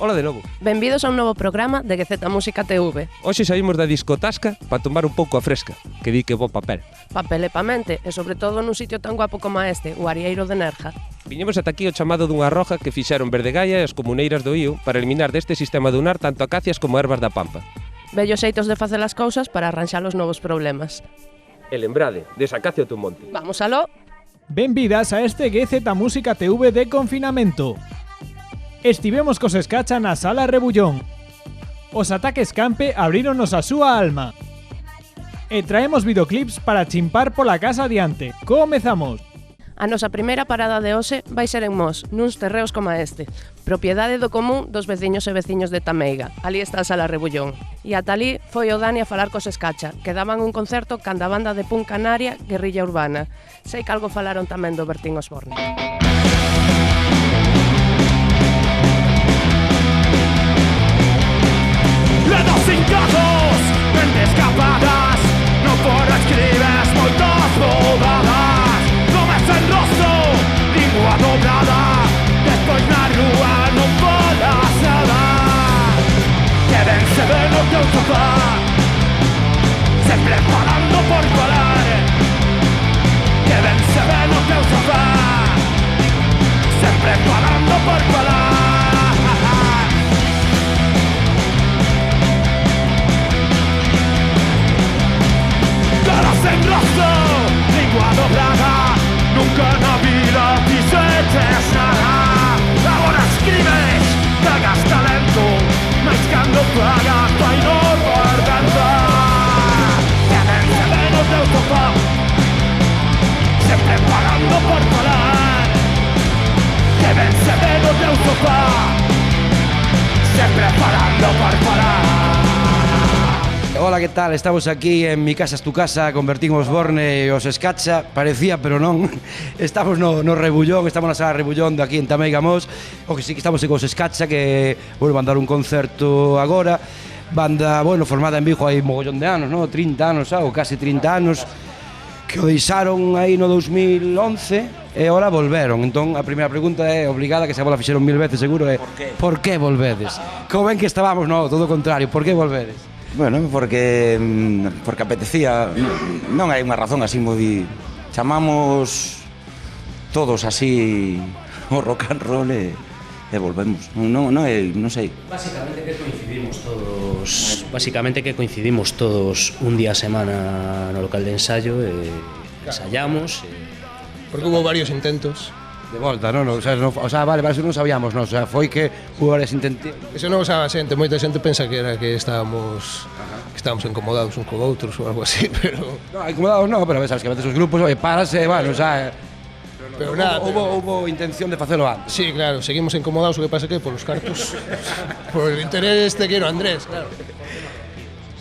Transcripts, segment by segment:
Ola de novo. Benvidos a un novo programa de GZ Música TV. Hoxe saímos da discotasca para tomar un pouco a fresca, que di que bo papel. Papel e pamente, e sobre todo nun sitio tan guapo como este, o Arieiro de Nerja. Viñemos ata aquí o chamado dunha roja que fixeron Verdegaia e as comuneiras do Ío para eliminar deste sistema dunar tanto acacias como ervas da pampa. Vellos xeitos de facer as cousas para arranxar os novos problemas. E lembrade, desacacio o monte. Vamos aló. Benvidas a este GZ Música TV de confinamento. Estivemos cos Escacha na Sala Rebullón. Os ataques campe abríronos a súa alma. E traemos videoclips para chimpar pola casa adiante. Comezamos! A nosa primeira parada de hoxe vai ser en Mos, nuns terreos como este, propiedade do común dos veciños e veciños de Tameiga. Ali está a Sala Rebullón. E ata ali foi o Dani a falar cos Escacha, que daban un concerto canda banda de punk canaria Guerrilla Urbana. Sei que algo falaron tamén do Bertín Osborne. Dedos hincados, mentes escapadas, no por escribes moitas bobadas. Comes en rostro, lingua doblada, despois na rúa non falas nada. Que ben se ve no teu sofá, sempre falando por falar. Que ben se ve no teu sofá, sempre falando por falar. En rostro, lingua doblada, nunca na vida fixeches nada. Agora escribes, tragas talento, mais cando pagas vai no por dentro. Que ben se ve no teu sofá, sempre falando por falar. Que ben se ve no teu sofá, sempre falando por falar. Hola, ¿qué tal? Estamos aquí en Mi Casa es tu Casa con Bertín Osborne e os Escacha. Parecía, pero non. Estamos no Rebullón, estamos na Sala Rebullón de aquí en Tameiga Mos. O que sí que estamos con os Escacha, que van dar un concerto agora. Banda, formada en Vigo hai mogollón de anos, ¿no? 30 anos, ou casi 30 anos, que o deixaron aí no 2011 e ahora volveron. Entón, a primeira pregunta é obligada, que se bola fixeron 1000 veces seguro, é por que volvedes? Como ven que estábamos, no, todo o contrario, por que volvedes? Bueno, porque apetecía, non hai unha razón así moi... Chamamos todos así o rock and roll e volvemos. Non sei. Básicamente que coincidimos todos un día a semana no local de ensayo e ensayamos. Porque hubo varios intentos. De volta, non? O sea, vale, eso non sabíamos, non? O sea, foi que hubo varias intentos. Eso non o sabe a xente, moita xente pensa que era que estábamos incomodados uns con outros ou algo así, pero... No, incomodados non, pero sabes que a veces os grupos, parase, bueno, o sea... Pero nada, hubo intención de facelo antes. Sí, claro, seguimos incomodados, o que pasa que por os cartos, por el interés de quiero Andrés, claro.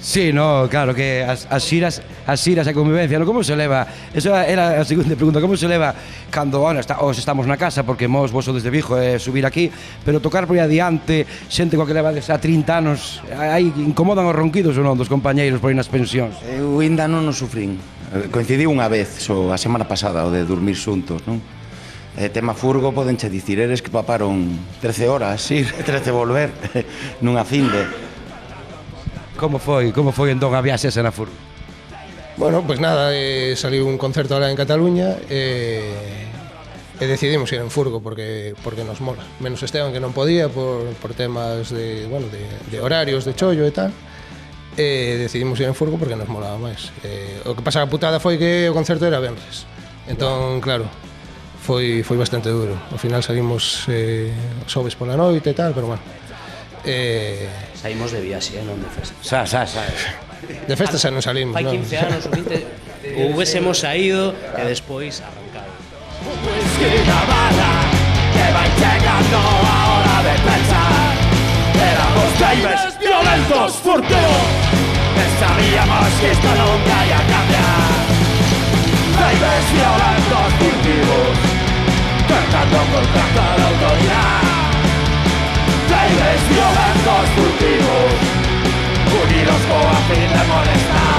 Sí, no, claro, que as xiras a convivencia, no? Como se leva? Esa era a segunda pregunta, como se leva cando, os estamos na casa, porque vos desde Vigo subir aquí, pero tocar por aí adiante, xente coa que leva a 30 anos, aí incomodan os ronquidos ou non dos compañeiros por aí nas pensións? Eu ainda non o sufrín, coincidiu unha vez, a semana pasada, o de dormir xuntos, non? Tema furgo, podenche dicir, eres que paparon 13 horas, ir, 13 volver, nunha finde. Como foi entón a viaxe esa na furgo? Bueno, pues nada, saliu un concerto ahora en Cataluña e decidimos ir en furgo porque nos mola. Menos Esteban, que non podía por temas de horarios, de chollo e tal. Decidimos ir en furgo porque nos molaba máis. O que pasa a putada foi que o concerto era venres. Entón, claro, foi bastante duro. Ao final salimos xoves pola noite e tal, pero bueno. Saímos de viaxe, non de festa. De festa xa non salimos, Hai 15 anos ou 20 hubiésemos saído e despois arrancado. Esquina bala, que vai chegando a hora de pensar. Éramos pibes violentos, furtivos, que sabíamos que esto nunca ia a cambiar. Pibes violentos, furtivos, cantando con tanta de autoridad. Pibes violentos, furtivos, unidos con a fin de molestar.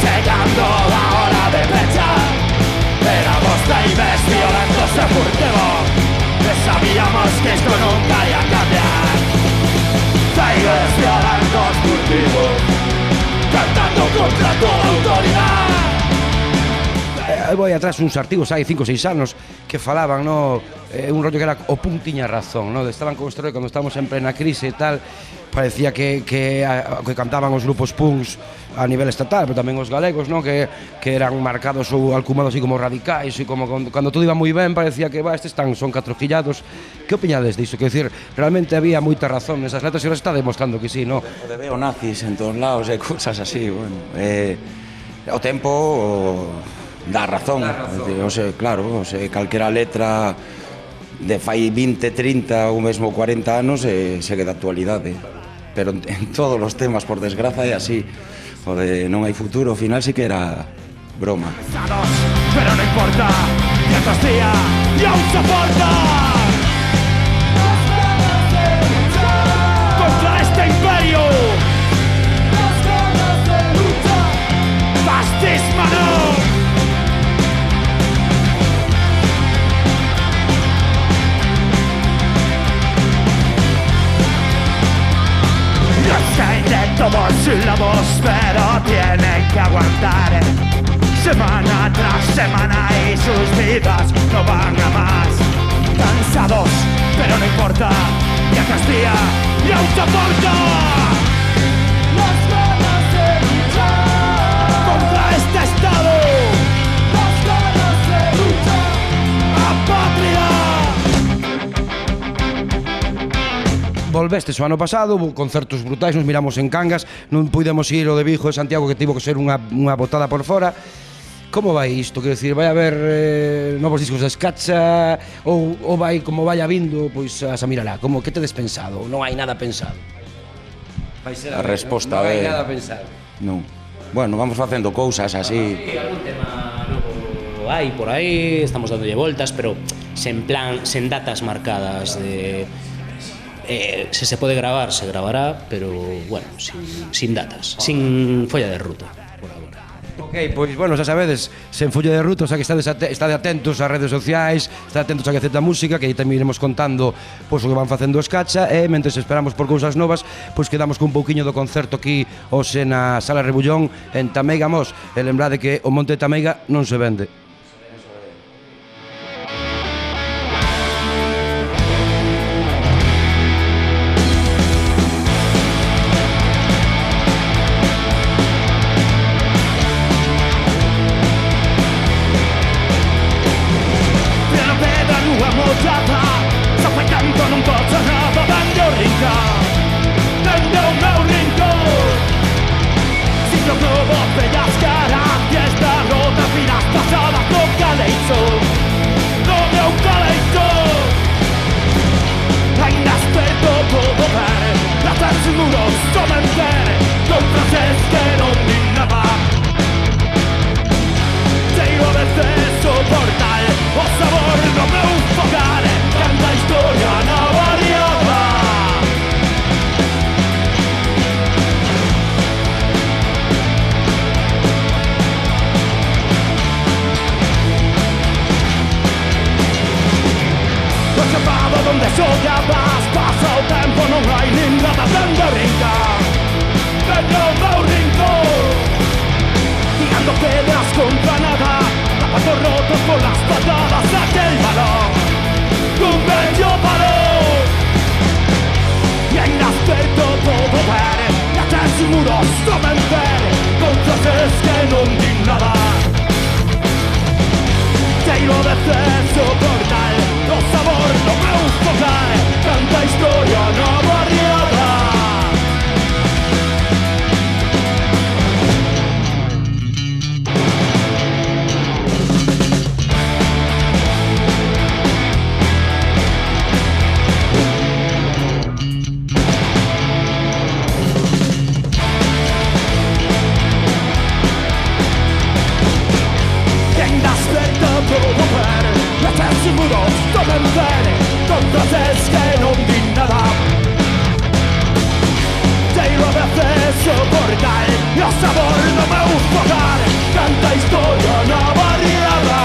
llegando la hora de pechar. Éramos naivos, violentos y furtivos, sabíamos que esto nunca iba a cambiar. Naivos, violentos, furtivos, cantando contra toda autoridad. Voi atrás uns artigos hai 5 ou 6 anos que falaban, no, un rollo que era o punk tiña razón, no? Estaban con este rollo cando estábamos en plena crise e tal, parecía que cantaban os grupos punks a nivel estatal, pero tamén os galegos, no? que eran marcados ou alcumados así como radicais, e como cando todo iba moi ben parecía que estes son catroquillados. Que opinades disso? Quer decir, realmente había moita razón nesas letras e ahora está demostrando que sí, no? Veo nazis en todos lados e cousas así, bueno, o tempo dá razón. Claro, calquera letra de fai 20, 30 ou mesmo 40 anos segue de actualidade, pero en todos os temas, por desgraza, é así. O de non hai futuro, ao final sí que era broma. Pero no importa, mientras día y aún soporta contra este imperio. Las ganas de luchar, fascismo no. De todos sílabos, pero tienen que aguantar semana tras semana y sus vidas no van a más. Cansados, pero no importa, ya Castilla y aún soporta las ganas de luchar contra este estado, las ganas de luchar a patria. Volvestes o ano pasado, houve concertos brutais, nos miramos en Cangas, non puidemos ir o de Vigo e Santiago, que tivo que ser unha botada por fora. Como vai isto? Quero dicir, vai haber novos discos de Escacha ou vai, como vai habindo, pois a Samiralá? Como, que tedes pensado? Non hai nada pensado? Vai ser a resposta non hai nada pensado. Non. Bueno, vamos facendo cousas así. Sí, algún tema novo hai por aí, estamos dándolle voltas, pero sen plan, sen datas marcadas de... se pode gravar, se gravará, pero, bueno, sin datas, sin folla de ruta, por agora. Ok, pois, bueno, xa sabedes, sen folla de ruta, o sea que estade atentos ás redes sociais, estade atentos a que Z Música, que aí tamén iremos contando pois o que van facendo Escacha, e mentres esperamos por cousas novas, pois quedamos con un pouquiño do concerto aquí hoxe na Sala Rebullón en Tameiga Mos, e lembrade que o Monte de Tameiga non se vende. Soportar e o sabor do meu fogar canta a historia na barriada.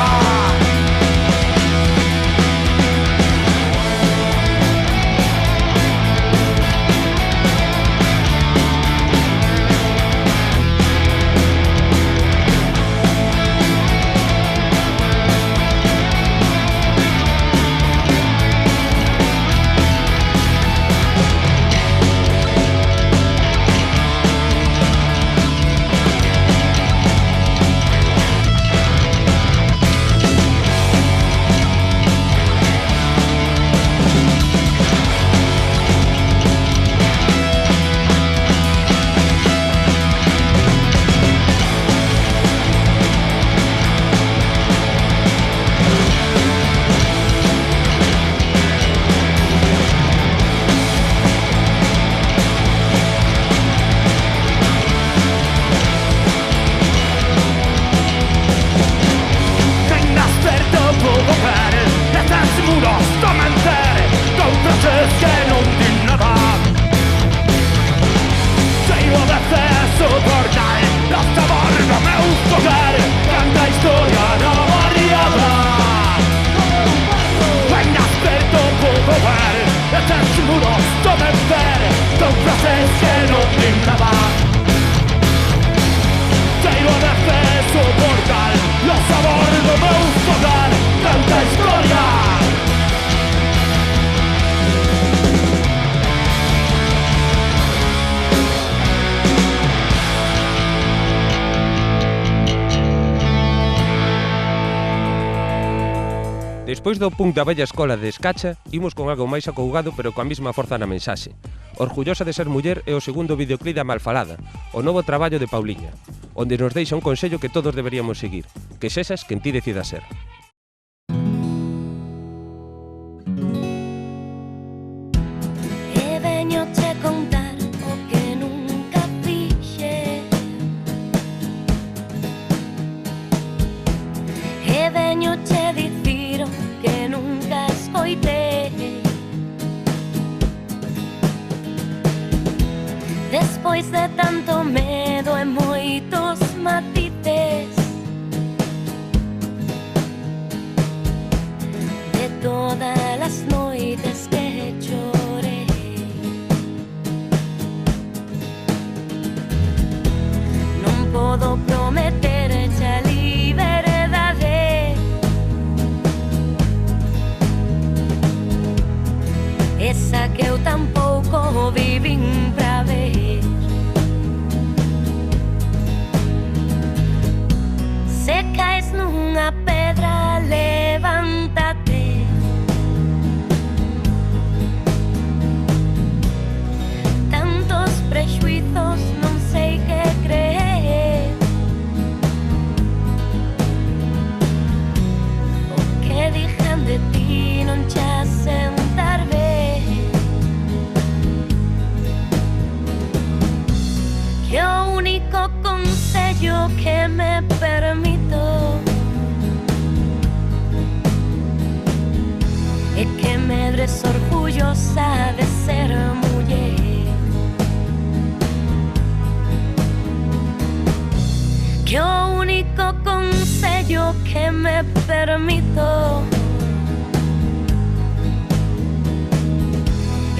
Despois do punk da bella escola de Escacha, imos con algo máis acougado pero coa mesma forza na mensaxe. Orgullosa de ser muller é o segundo videoclip da Malfalada, o novo traballo de Pauliña, onde nos deixa un consello que todos deberíamos seguir, que sexas quen ti decidas ser. Despois de tanto medo e moitos matices, de todas as noites que chorei, non podo prometer a liberdade, esa que eu tampouco vivin pra ver. Se caes nunha pedra, levántate. Tantos prexuizos, non sei que creer. O que dixan de ti non che sentar ben. Que o único consello que me permito é que medres orgullosa de ser muller. Que o único consello que me permito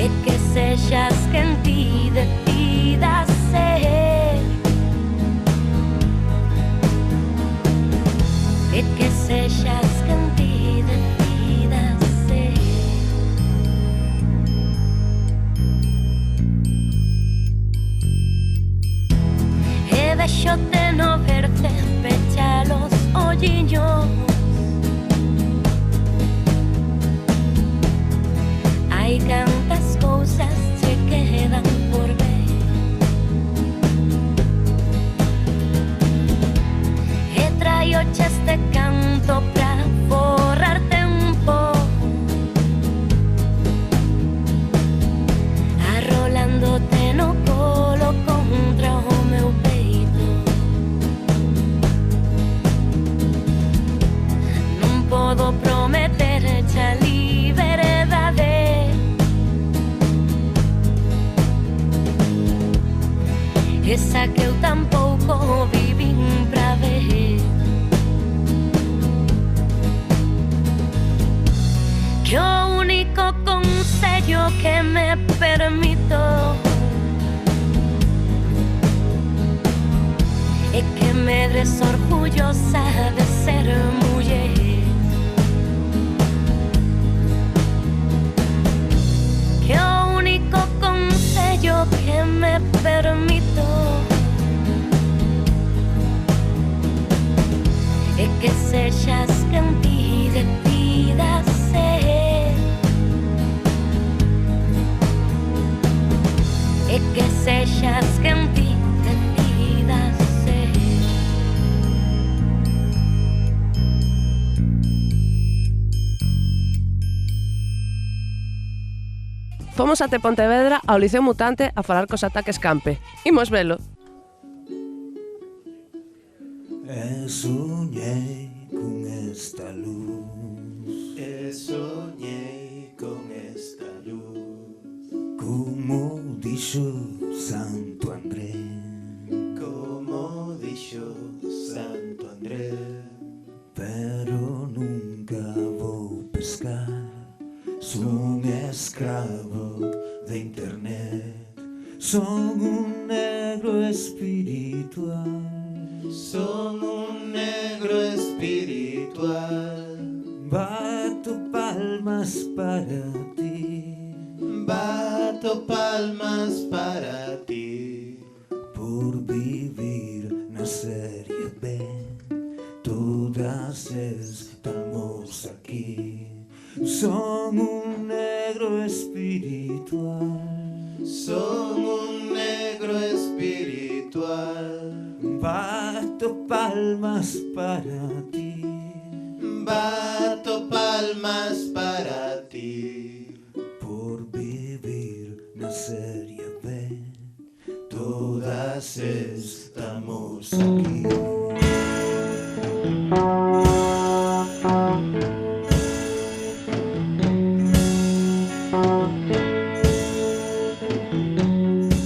é que sexas quen ti decidas ser. É que sexas quen ti decidas ser. E deixote no verte, pecha los olliños. Hai cantas cousas che quedan por ver. E traioche este canto pra forrar tempo, arrolándote no colo contra o meu peito. Non podo prometer a liberdade, esa que eu tampouco me permito e que me des orgullosa de ser muller. Que o único consello que me permito é que sexas quen ti decidas ser, é que sexas quen ti decidas ser. Fomos até Pontevedra ao Liceo Mutante a falar cos ataques campe. Imos velo. Soñei con esta luz, soñei con esta luz, como dixo Santo André, como dixo Santo André, pero nunca vou pescar, son escravo de internet, son un negro espiritual. Son un negro espiritual. Bato palmas para ti. Bato palmas para ti. Por vivir na serie B. Todas estamos aquí. Son un negro espiritual. Son un negro espiritual. Bato palmas para ti. Bato palmas para ti. Por vivir na serie B. Todas estamos aquí.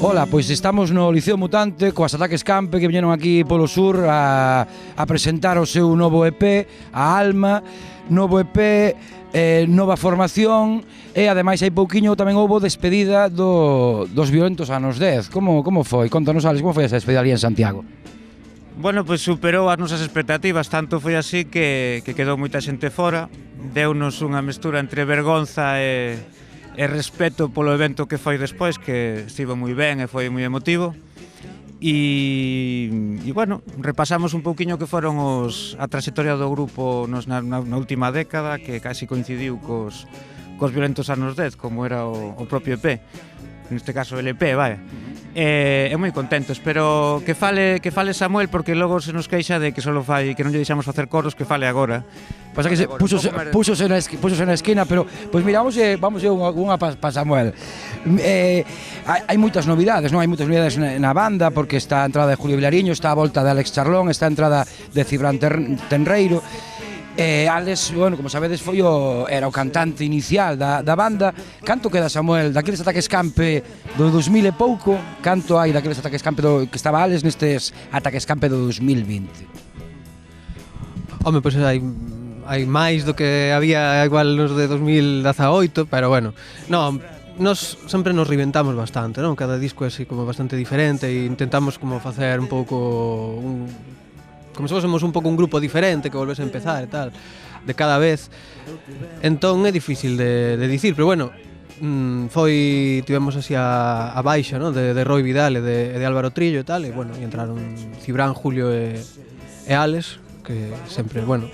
Ola, pois estamos no Liceo Mutante coas Ataques Campe que viñeron aquí polo sur a presentar o seu novo EP, a Alma, novo EP, nova formación e ademais hai pouquiño tamén houbo despedida dos Violentos anos 10. Como foi? Contanos, Alex, como foi esa despedida ali en Santiago? Bueno, pois superou as nosas expectativas, tanto foi así que quedou moita xente fora, deunos unha mestura entre vergonza e respeto polo evento que foi despois, que estivo moi ben e foi moi emotivo. E bueno, repasamos un pouquiño que foron a trayectoria do grupo na última década, que casi coincidiu cos Violentos anos 10, como era o propio EP, neste caso el EP, vai. E moi contentos, pero que fale Samuel, porque logo se nos queixa de que só fai, que non lle deixamos facer coros, que fale agora. Pasa que púxose na esquina, pero pois mira, vamos unha para Samuel. Hai moitas novidades, non? Hai moitas novidades na banda, porque está a entrada de Julio Vilariño, está a volta de Alex Charlón, está a entrada de Cibran Tenreiro. Alex, bueno, como sabedes, era o cantante inicial da banda. Canto queda, Samuel, daqueles Ataques Campe do 2000 e pouco? Canto hai daqueles Ataques Campe que estaba Alex nestes Ataques Campe do 2020? Home, pois hai máis do que había igual nos de 2018, pero bueno, non, nos sempre nos reinventamos bastante, non? Cada disco é así como bastante diferente e intentamos como facer un pouco como se fósemos un pouco un grupo diferente que volvese a empezar e tal, de cada vez. Entón é difícil de dicir, pero bueno, tivemos así a baixa, ¿no? de Roy Vidal e de Álvaro Trillo e tal, e bueno, e entraron Cibran, Julio e Alex, que sempre, bueno,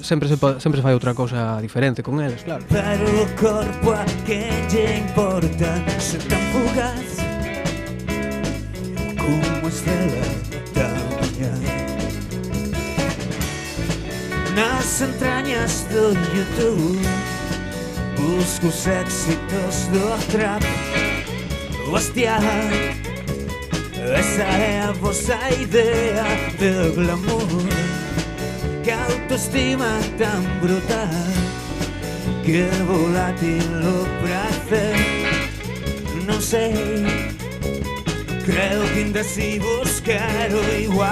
sempre se fai outra cousa diferente con eles, claro. Pero o corpo a que lle importa ser tan fugaz como estrela da mañá. Nas entrañas do YouTube busco os éxitos do trap. Hostia, esa é a vosa idea de glamour. Que autoestima tan brutal, que volátil o prazer. Non sei, creo que ainda si vos quero igual.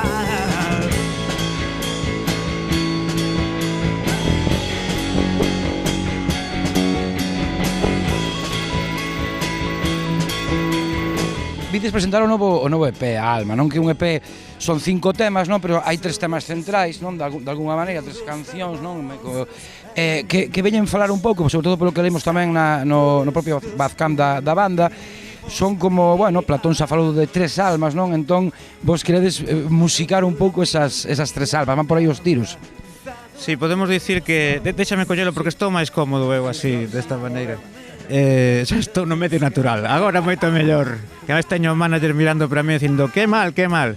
Ides presentar o novo EP, a Alma, non? Que un EP son 5 temas, non? Pero hai 3 temas centrais, non? De alguna maneira, 3 cancións, non? Que veñen falar un pouco, sobre todo polo que lemos tamén no propio Bandcamp da banda, son como, bueno, Platón xa falou de 3 almas, non? Entón, vos queredes musicar un pouco esas 3 almas, van por aí os tiros. Sí, podemos dicir que... Déxame collelo porque estou máis cómodo eu así, desta maneira. Xa estou no medio natural, agora moito mellor. Que a vez teño o manager mirando para mí dicindo que mal, que mal.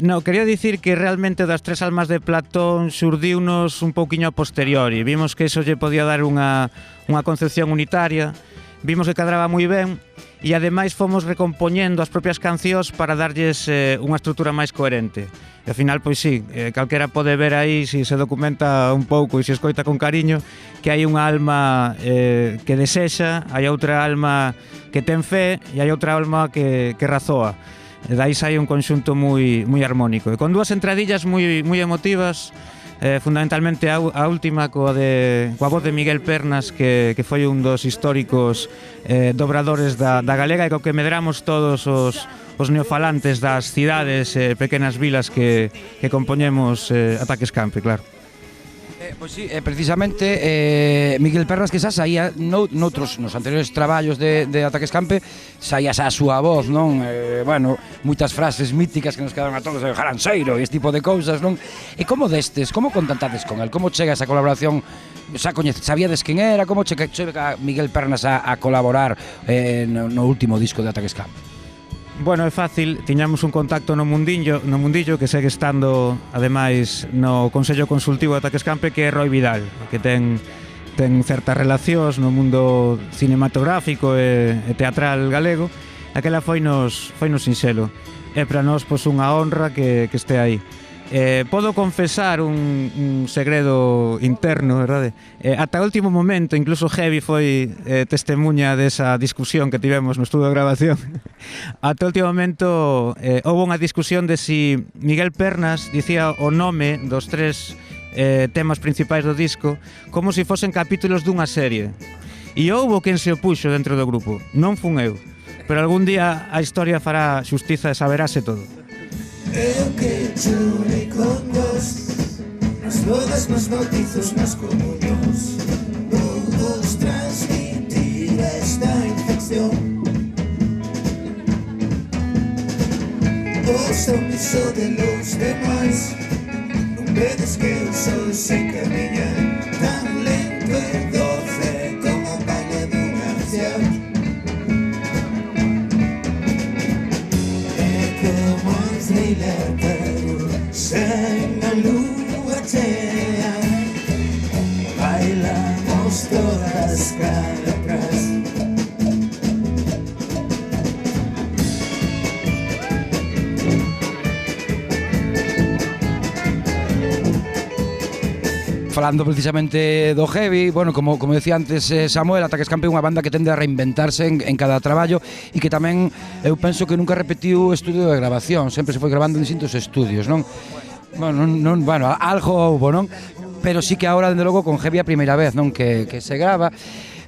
No, quería dicir que realmente das 3 almas de Platón surdiunos un pouquiño a posteriori. Vimos que eso lle podía dar unha concepción unitaria, vimos que cadraba moi ben e ademais fomos recompoñendo as propias cancións para darlles unha estrutura máis coherente. E ao final, pois sí, calquera pode ver aí, se documenta un pouco e se escoita con cariño, que hai unha alma que desexa, hai outra alma que ten fe e hai outra alma que razoa. E dai sai un conxunto moi armónico. E con 2 entradillas moi emotivas, fundamentalmente a última coa voz de Miguel Pernas, que foi un dos históricos dobradores da galega e co que medramos todos os neofalantes das cidades e pequenas vilas que compoñemos Ataque Escampe, claro. Pois sí, precisamente Miguel Pernas que xa saía nos anteriores traballos de Ataque Escampe, saía xa a súa voz, non? Bueno, moitas frases míticas que nos quedaron a todos, jaranseiro e este tipo de cousas, non? E como destes, como contactades con el? Como chega esa colaboración? Sabíades quen era? Como chega Miguel Pernas a colaborar no último disco de Ataque Escampe? Bueno, é fácil, tiñamos un contacto no mundillo que segue estando, ademais, no Consello Consultivo de Ataque Escampe, que é Roi Vidal, que ten certas relacións no mundo cinematográfico e teatral galego. Aquela foinos sinxelo. É para nós pois unha honra que este aí. Podo confesar un segredo interno, verdade? Ata o último momento, incluso Heavy foi testemunha desa discusión que tivemos no estudo de grabación. Ata o último momento houve unha discusión de si Miguel Pernas dicía o nome dos 3 temas principais do disco como se fosen capítulos dunha serie. E houve quen se opuxo dentro do grupo. Non fun eu. Pero algún día a historia fará xustiza e saberase todo. Eu que chorei con vos nas bodas, nos bautizos, nas comunións. Vos transmitir esta infección. O sorriso de los demais. Non vedes que o sol se camiña tan lento e doce como o baile dun ancián. Sen a lúa chea bailamos todas cara atrás. Falando precisamente do heavy, bueno, como decía antes Samuel, Ataque Escampe é unha banda que tende a reinventarse en cada traballo e que tamén eu penso que nunca repetiu o estudio de grabación, sempre se foi grabando en distintos estudios, non? Bueno, algo houbo, non? Pero sí que agora, dende logo, con heavy a primeira vez, non? Que se grava.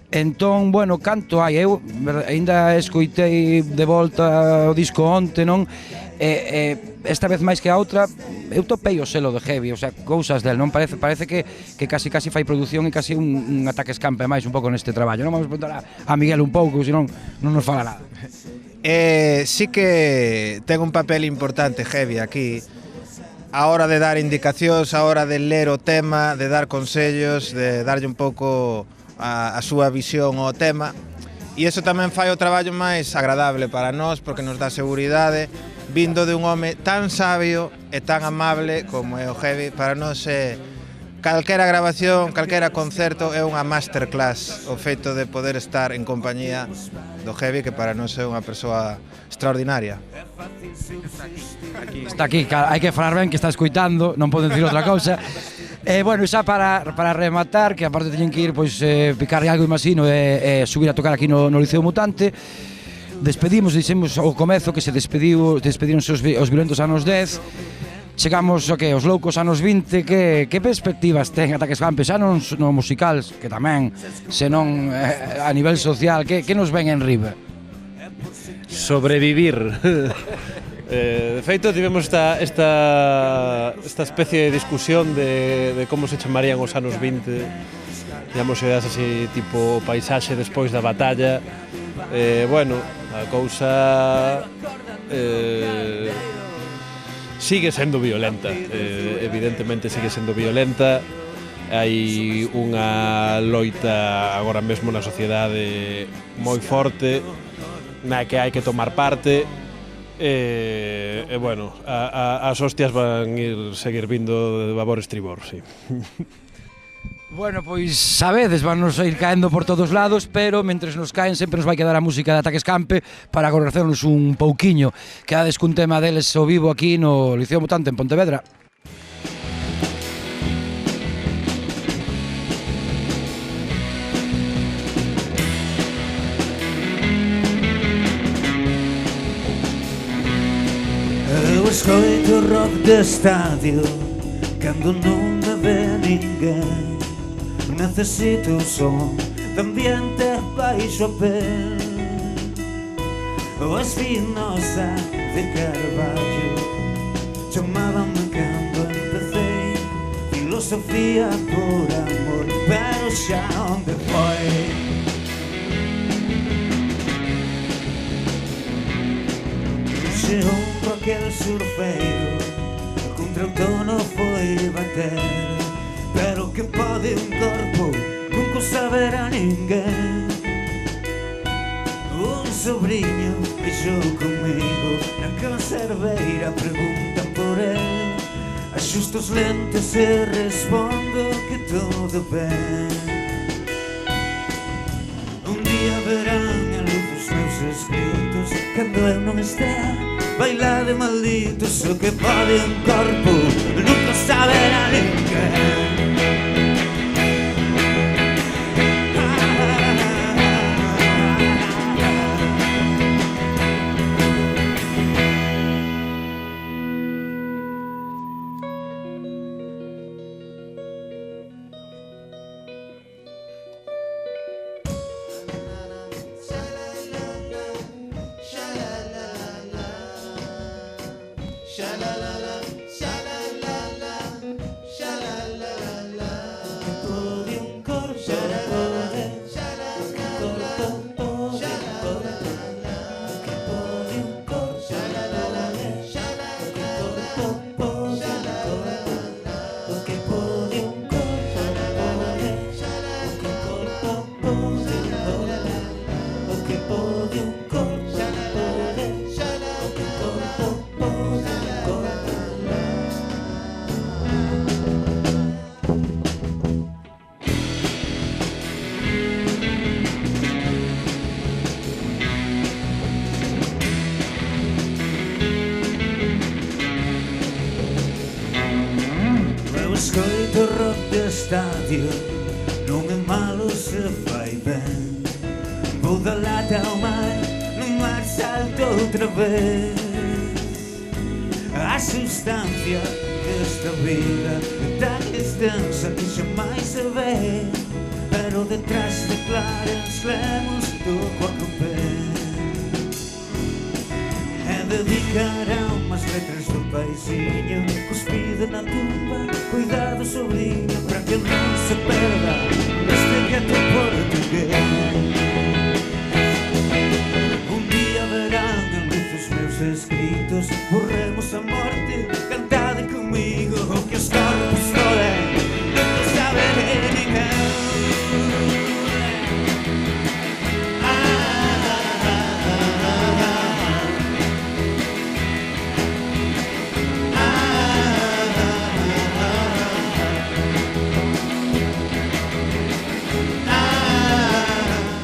Entón, bueno, canto hai? Eu ainda escoitei de volta o disco onte, non? Esta vez máis que a outra eu topei o selo de heavy, o sea, cousas del, non? Parece que casi fai produción e casi un Ataque Escampe máis un pouco neste traballo, non? Vamos a preguntar a Miguel un pouco, senón non nos fala nada. Sí que ten un papel importante heavy aquí a hora de dar indicacións, a hora de ler o tema, de dar consellos, de darlle un pouco a súa visión ao tema, e iso tamén fai o traballo máis agradable para nós porque nos dá seguridade vindo de un home tan sabio e tan amable como é o heavy. Para nós calquera grabación, calquera concerto é unha masterclass o feito de poder estar en compañía do heavy, que para nós é unha persoa extraordinaria. Está aquí, hai que falar ben que está escoitando, non poden dicir outra cousa. Bueno, xa para rematar, que aparte teñen que ir picarle algo, imagino, e subir a tocar aquí no Liceo Mutante. Despedimos, dixemos ao comezo que se despedironse os violentos anos 10. Chegamos aos loucos anos 20. Que perspectivas ten Ataque Escampe, xa non no musical, que tamén, senón a nivel social, que nos ven en riba? sobrevivir. De feito, tivemos esta especie de discusión de como se chamarían os anos 20, digamos, ideas así tipo paisaxe despois da batalla. Bueno, a cousa sigue sendo violenta, evidentemente sigue sendo violenta. Hai unha loita agora mesmo na sociedade moi forte na que hai que tomar parte. Bueno, as hostias van seguir vindo de babor estribor, sí. Bueno, pois sabedes, vannos a ir caendo por todos lados, pero mentres nos caen sempre nos vai quedar a música de Ataque Escampe para conocernos un pouquiño. Quedades cun tema deles ao vivo aquí no Liceo Mutante en Pontevedra. Eu escoito rock de estadio cando non me ve ninguén. Necesito un son de ambiente baixo a pel. O Espinosa de Carballo chamábanme cando empecé. Filosofía por amor, pero xa onde foi. Se honro aquel surfeiro contra o tono foi bater. Pero que pode un corpo nunca saberá ninguén. Un sobrinho fixou comigo na conserveira, preguntan por el. Axusto os lentes e respondo que todo ben. Un día verán a luz os meus escritos cando eu non estea. Bailade malditos, o que pode un corpo nunca saberá ninguén. Escoito rock de estadio, non é malo se fai ben. Vou da lata ao mar, no mar salto outra vez. A sustancia desta vida é tan extensa que xamais se ve. Pero detrás de Clarence Lemos toco a copé. É dedicar almas letras do paisinho cuspido na tumba. Cuidado, sobrinho, para que non se perda este gueto portugués. Un día verán a luz os meus escritos. Borremos a morte, cantade comigo. O que os corpos foren non saberé ninguén.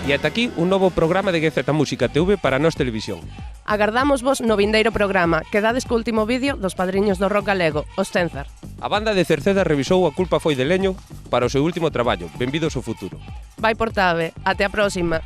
E ata aquí un novo programa de GZ Música TV para Nós Televisión. Agardamos vos no vindeiro programa. Quedades co último vídeo dos padriños do rock galego, os Cenzar. A banda de Cerceda revisou A culpa foi de Leño para o seu último traballo, Benvidos ao futuro. Vai por Tave, até a próxima.